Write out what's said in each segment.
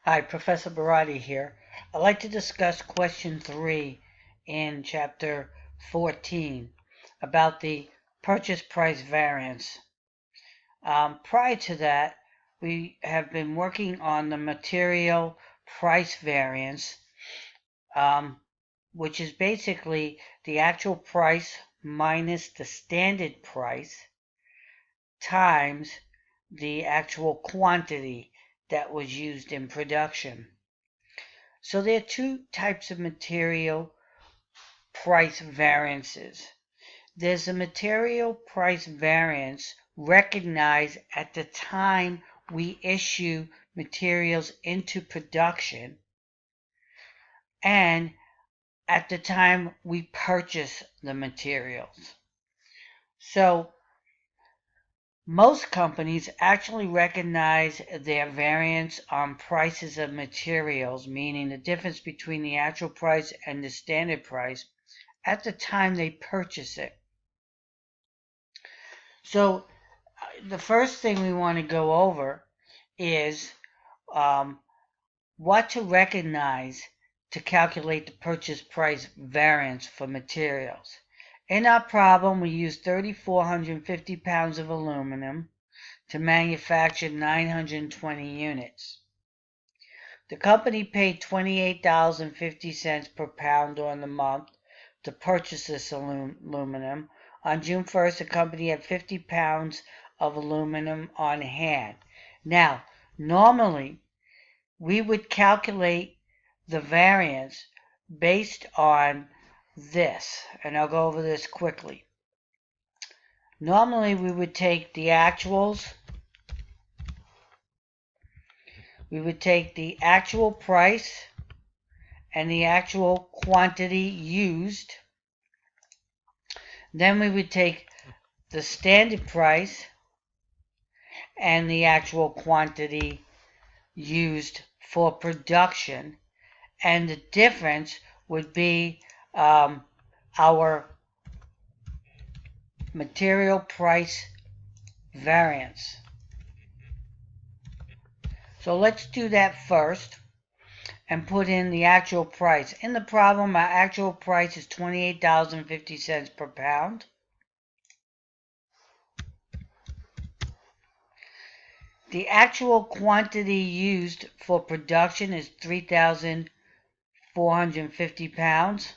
Hi, Professor Barati here. I'd like to discuss question 3 in chapter 14 about the purchase price variance. Prior to that, we have been working on the material price variance, which is basically the actual price minus the standard price times the actual quantity that was used in production. So there are two types of material price variances. There's a material price variance recognized at the time we issue materials into production and at the time we purchase the materials. So most companies actually recognize their variance on prices of materials, meaning the difference between the actual price and the standard price, at the time they purchase it. So the first thing we want to go over is what to recognize to calculate the purchase price variance for materials. In our problem, we used 3,450 pounds of aluminum to manufacture 920 units. The company paid $28.50 per pound during the month to purchase this aluminum. On June 1st, the company had 50 pounds of aluminum on hand. Now, normally, we would calculate the variance based on this, and I'll go over this quickly. Normally, we would take the actuals, we would take the actual price and the actual quantity used. Then we would take the standard price and the actual quantity used for production, and the difference would be our material price variance. So let's do that first and put in the actual price. In the problem, our actual price is $28.50 per pound. The actual quantity used for production is 3,450 pounds.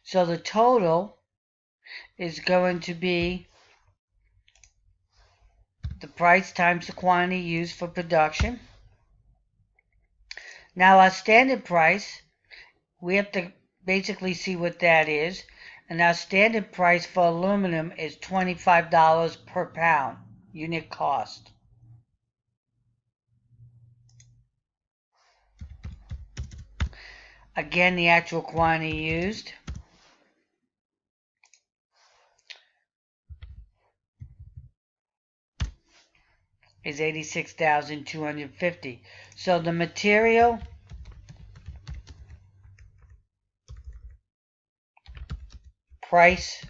So the total is going to be the price times the quantity used for production. Now our standard price, we have to basically see what that is. And our standard price for aluminum is $25 per pound, unit cost. Again, the actual quantity used is 86,250. So the material price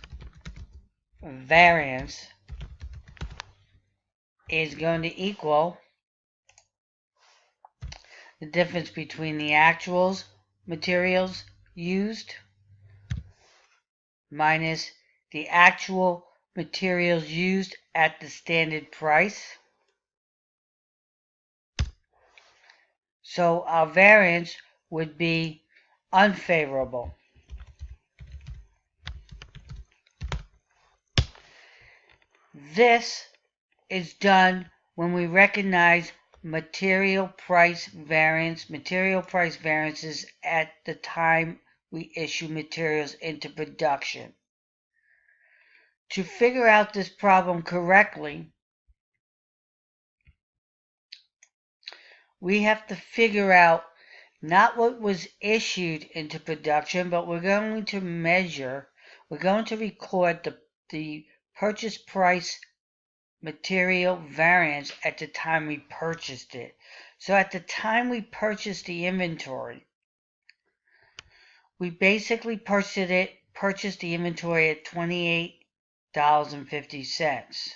variance is going to equal the difference between the actuals materials used minus the actual materials used at the standard price. So our variance would be unfavorable. This is done when we recognize material price variance, material price variances at the time we issue materials into production. To figure out this problem correctly, we have to figure out not what was issued into production, but we're going to record the purchase price material variance at the time we purchased it. So at the time we purchased the inventory, we basically purchased the inventory at $28.50.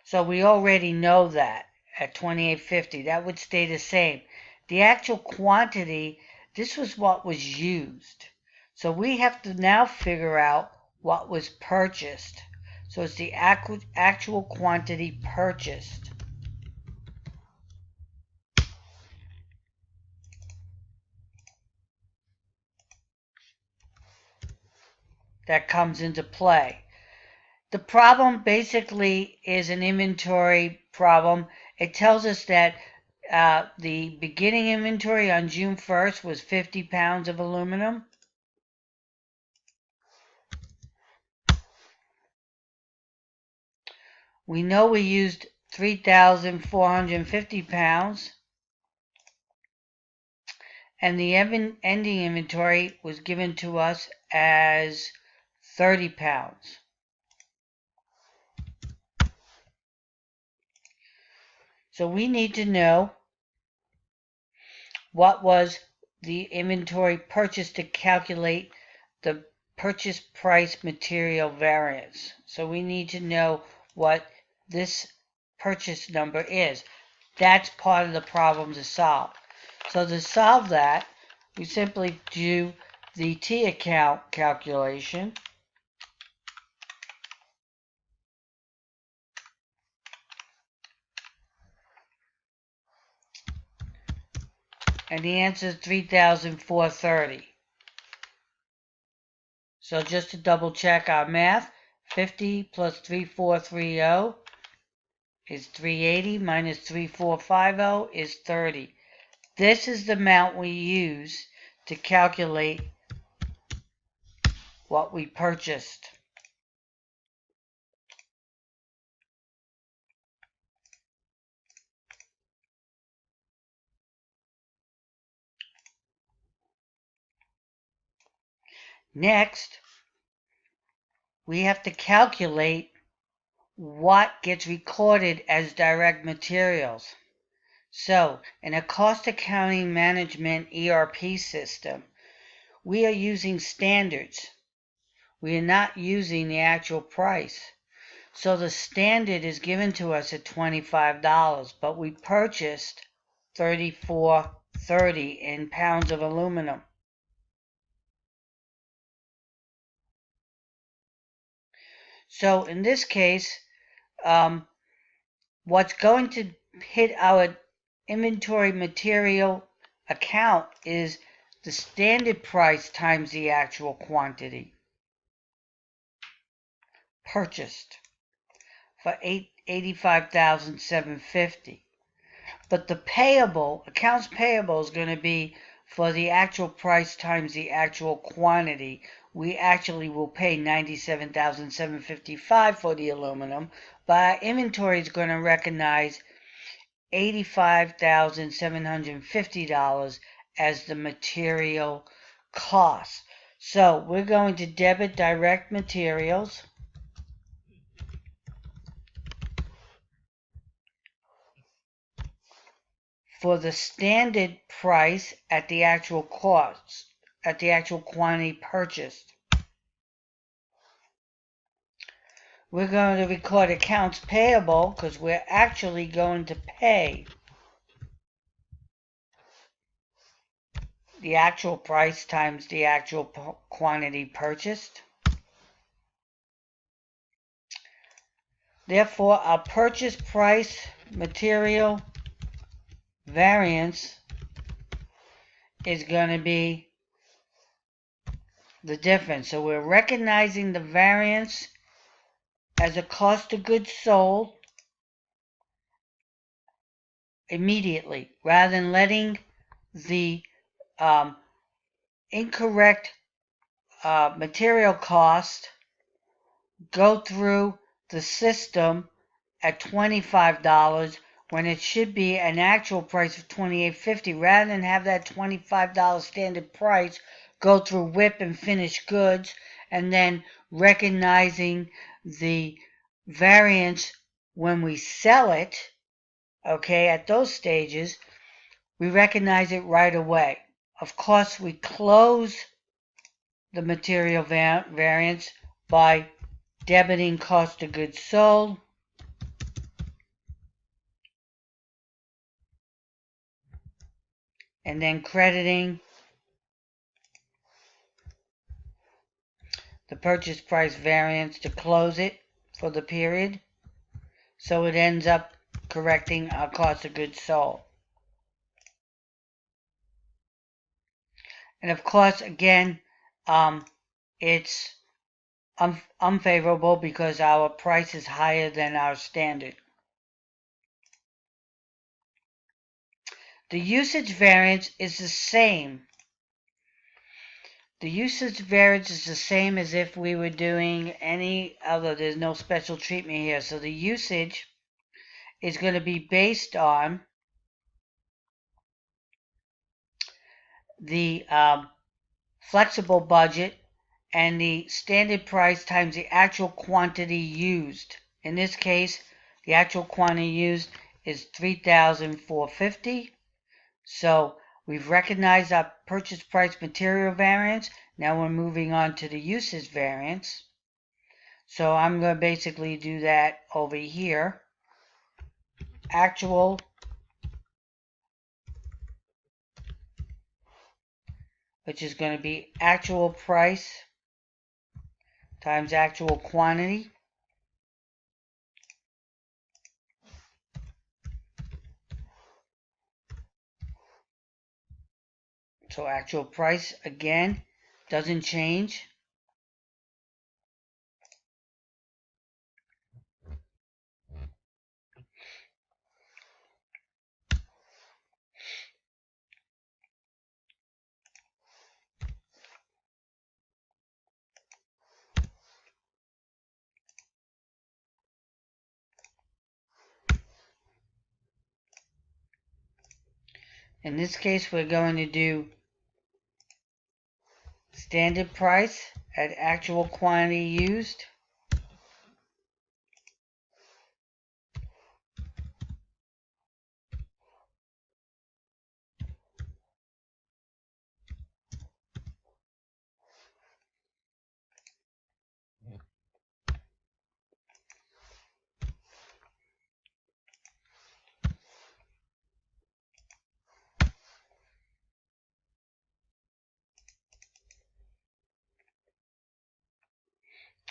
So we already know that at 28.50. That would stay the same. The actual quantity, this was what was used. So we have to now figure out what was purchased. So it's the actual quantity purchased. That comes into play. The problem basically is an inventory problem. It tells us that the beginning inventory on June 1st was 50 pounds of aluminum. We know we used 3,450 pounds. And the ending inventory was given to us as 30 pounds. So we need to know what was the inventory purchased to calculate the purchase price material variance. So we need to know what this purchase number is. That's part of the problem to solve. So to solve that, we simply do the T account calculation. And the answer is 3,430. So just to double check our math, 50 plus 3,430 is 380 minus 3,450 is 30. This is the amount we use to calculate what we purchased. Next, we have to calculate what gets recorded as direct materials. So, in a cost accounting management ERP system, we are using standards. We are not using the actual price. So the standard is given to us at $25, but we purchased $34.30 in pounds of aluminum. So in this case, what's going to hit our inventory material account is the standard price times the actual quantity purchased for $85,750. But the payable, accounts payable, is going to be for the actual price times the actual quantity. We actually will pay $97,755 for the aluminum, but our inventory is going to recognize $85,750 as the material cost. So we're going to debit direct materials. For the standard price at the actual cost, at the actual quantity purchased. We're going to record accounts payable because we're actually going to pay the actual price times the actual quantity purchased. Therefore, our purchase price material variance is going to be the difference. So we're recognizing the variance as a cost of goods sold immediately, rather than letting the incorrect material cost go through the system at $25 when it should be an actual price of $28.50, rather than have that $25 standard price go through WIP and finished goods, and then recognizing the variance when we sell it. Okay, at those stages, we recognize it right away. Of course, we close the material variance by debiting cost of goods sold and then crediting the purchase price variance to close it for the period. So it ends up correcting our cost of goods sold. And of course, again, it's unfavorable because our price is higher than our standard. The usage variance is the same. The usage variance is the same as if we were doing any other. There's no special treatment here. So the usage is going to be based on the flexible budget and the standard price times the actual quantity used. In this case, the actual quantity used is 3,450. So we've recognized our purchase price material variance. Now we're moving on to the usage variance. So I'm going to basically do that over here. Actual which is going to be actual price times actual quantity. So actual price, again, doesn't change. In this case, we're going to do standard price at actual quantity used.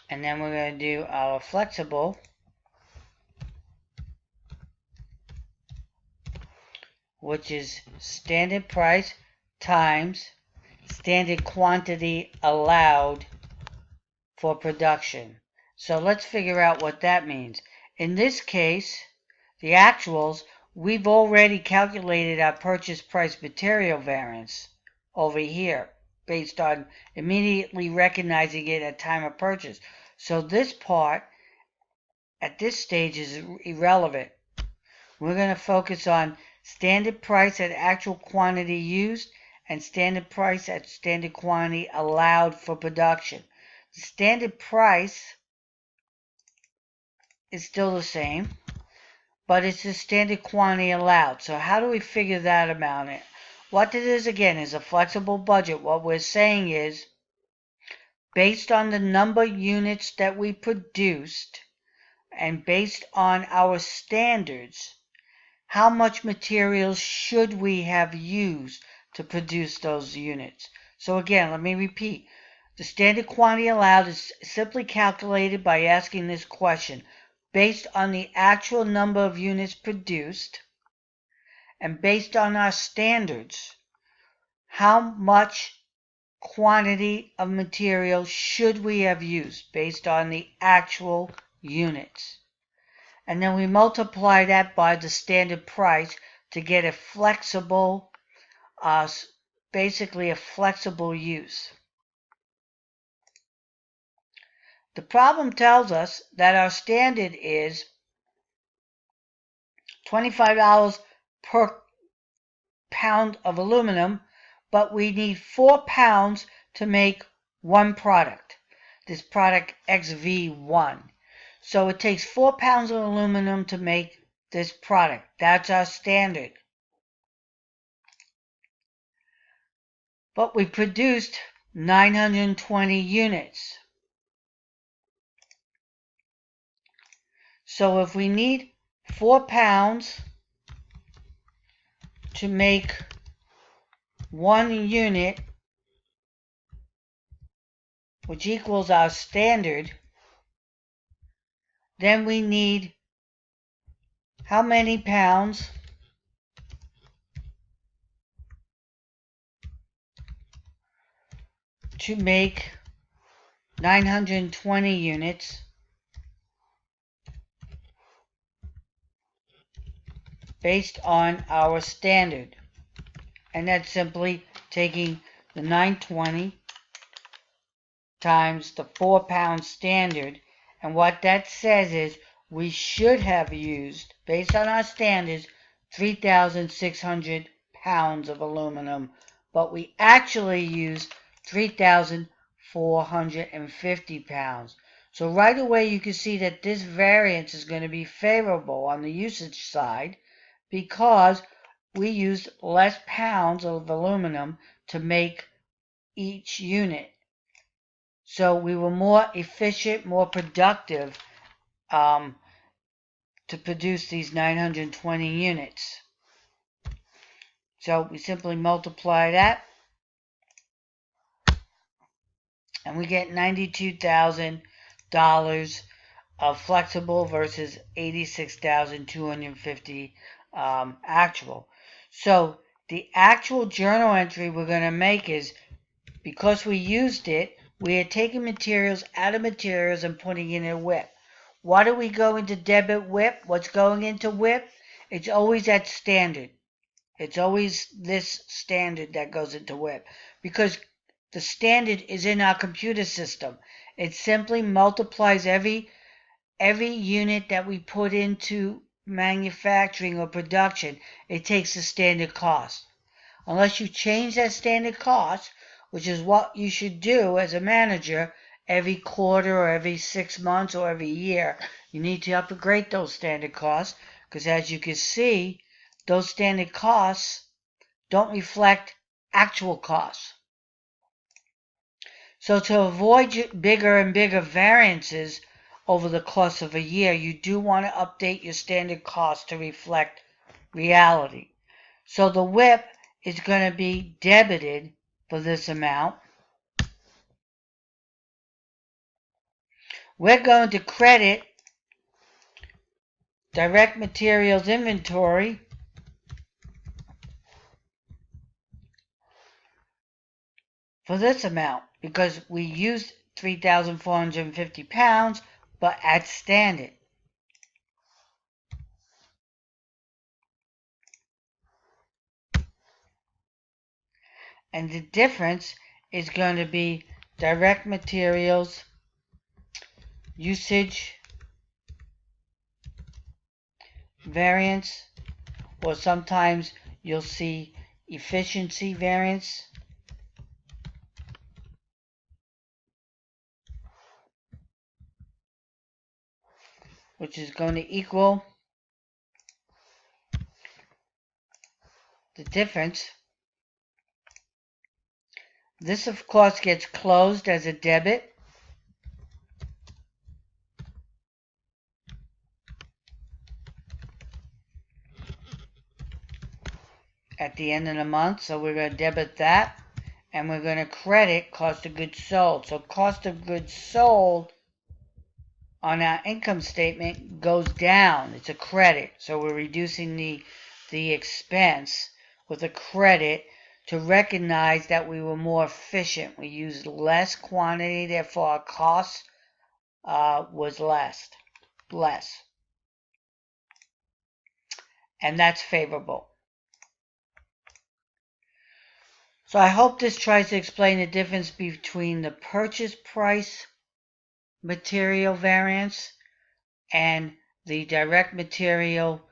And then we're going to do our flexible, which is standard price times standard quantity allowed for production. So let's figure out what that means. In this case, the actuals, we've already calculated our purchase price material variance over here based on immediately recognizing it at time of purchase. So this part at this stage is irrelevant. We're going to focus on standard price at actual quantity used and standard price at standard quantity allowed for production. The standard price is still the same, but it's the standard quantity allowed. So how do we figure that amount in? What it is, again, is a flexible budget. What we're saying is, based on the number of units that we produced and based on our standards, how much materials should we have used to produce those units? So again, let me repeat. The standard quantity allowed is simply calculated by asking this question. Based on the actual number of units produced and based on our standards, how much quantity of material should we have used based on the actual units? And then we multiply that by the standard price to get a flexible, basically a flexible use. The problem tells us that our standard is $25 per pound of aluminum, but we need 4 pounds to make one product, this product XV1. So it takes 4 pounds of aluminum to make this product. That's our standard. But we produced 920 units. So if we need 4 pounds to make 1 unit, which equals our standard, then we need how many pounds to make 920 units based on our standard. And that's simply taking the 920 times the 4-pound standard. And what that says is we should have used, based on our standards, 3,600 pounds of aluminum, but we actually used 3,450 pounds. So right away you can see that this variance is going to be favorable on the usage side because we used less pounds of aluminum to make each unit. So we were more efficient, more productive to produce these 920 units. So we simply multiply that, and we get $92,000 of flexible versus $86,250 actual. So the actual journal entry we're going to make is, because we used it, we are taking materials out of materials and putting it in a WIP. Why do we go into debit WIP? What's going into WIP? It's always at standard. It's always this standard that goes into WIP, because the standard is in our computer system. It simply multiplies every unit that we put into manufacturing or production. It takes the standard cost. Unless you change that standard cost, which is what you should do as a manager every quarter or every 6 months or every year. You need to upgrade those standard costs, because as you can see, those standard costs don't reflect actual costs. So to avoid bigger and bigger variances over the course of a year, you do want to update your standard costs to reflect reality. So the WIP is going to be debited for this amount. We're going to credit direct materials inventory for this amount because we used 3,450 pounds, but at standard. And the difference is going to be direct materials usage variance, or sometimes you'll see efficiency variance, which is going to equal the difference. This, of course, gets closed as a debit. At the end of the month, so we're going to debit that, and we're going to credit cost of goods sold. So cost of goods sold on our income statement goes down. It's a credit, so we're reducing the expense with a credit to recognize that we were more efficient. We used less quantity, therefore our cost was less. And that's favorable. So I hope this tries to explain the difference between the purchase price material variance and the direct material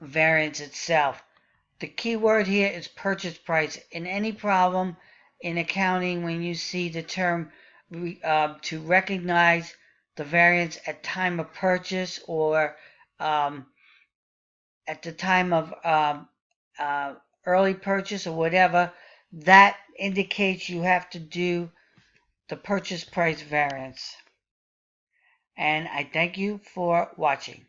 variance itself. The key word here is purchase price. In any problem in accounting, when you see the term to recognize the variance at time of purchase or at the time of early purchase or whatever, that indicates you have to do the purchase price variance. And I thank you for watching.